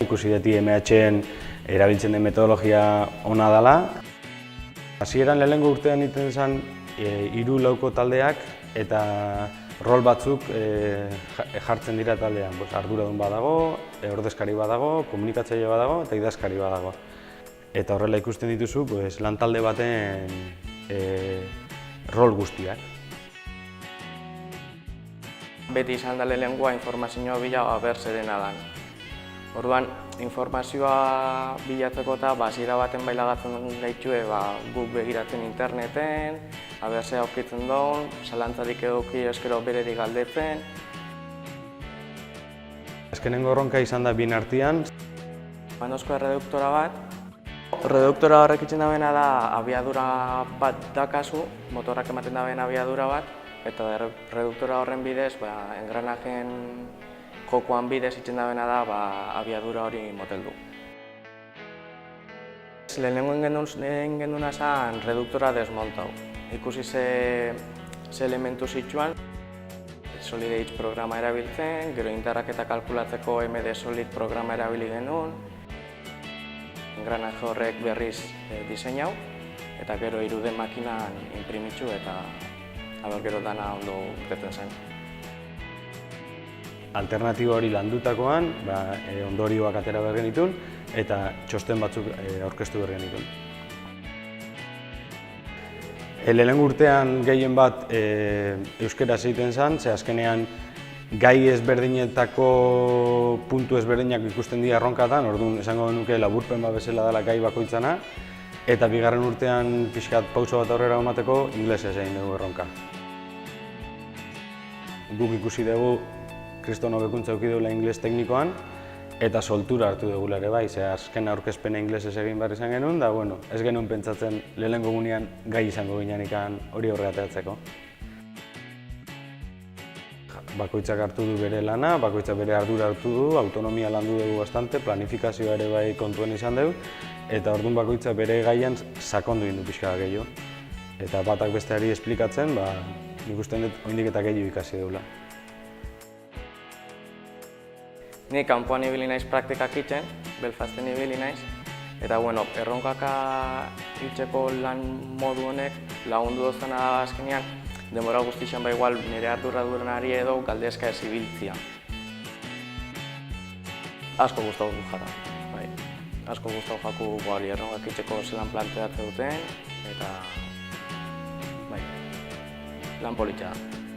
ikusi dut IMH-en erabiltzen den metodologia ona dela. Hasieran lehenengo urtean egiten zen 3-4 taldeak eta rol batzuk jartzen dira taldean. Arduradun badago, ordezkari badago, komunikatzaile badago eta idazkari badago. Eta horrela ikusten dituzu lan talde baten rol guztiak. Beti izan da lehenengoa informazioa bila zerena dan. Orduan, informazioa bilatzeko eta hasiera baten bailagatzen gaitue guk begiratzen interneten, ze aurkitzen duen, zalantzarik eduki eskero bererik galdetzen. Azkenengo erronka izan da bien artean. Manozko erreduktora bat. Reduktora horrek itzen dabena da abiadura bat dakazu, motorrak ematen daben abiadura bat, eta reduktora horren bidez, engranajen jokoan bidez itzen dabena da abiadura hori moteldu. Lehenengo egin genduna zen reduktora desmontau. Ikusi ze elementu zituan, Solid Edge programa erabiltzen, gero indarraketa kalkulatzeko MD Solid programa erabili genuen, engranaje horrek berriz diseinau, eta gero 3D makinan inprimitzu eta gero dana ondo urtetzen zen. Alternatiba hori landutakoan, ondorioak atera behar genitun eta txosten batzuk aurkeztu behar genitun. Lehenengo urtean gehien bat euskeraz egiten zen, ze azkenean gai ezberdinetako puntu ezberdinak ikusten dira erronkatan, orduan esango genuke laburpen bat bezala dela gai bakoitzana, eta bigarren urtean pixkat pauso bat aurrera emateko ingelesez egin dugu erronka. Guk ikusi dugu kriston hobekuntza eduki dugula ingeles teknikoan, eta soltura hartu dugula ere bai, ze azken aurkezpena ingelesez egin behar izan genuen, da ez genuen pentsatzen lehenengo gunean gai izango ginean hori aurrera ateratzeko. Bakoitzak hartu du bere lana, bakoitzak bere ardura hartu du, autonomia landu dugu bastante, planifikazioa ere bai kontuen izan dugu, eta orduan bakoitzak bere gaian sakondu egin du pixka gehiago. Eta batak besteari esplikatzen, nik uste dut oraindik eta gehiago ikasi dugula. Ni kanpoan ibili naiz praktikak egiten, Belfasten ibili naiz, eta erronkaka hiltzeko lan modu honek lagundu dozena da azkenean, denbora guztixan igual nire arduradurenari edo galdezka ez ibiltzia. Asko gustatu du jara, asko gustatu jaku erronkak egiteko zelan planteatzen duten, eta lan politxa da.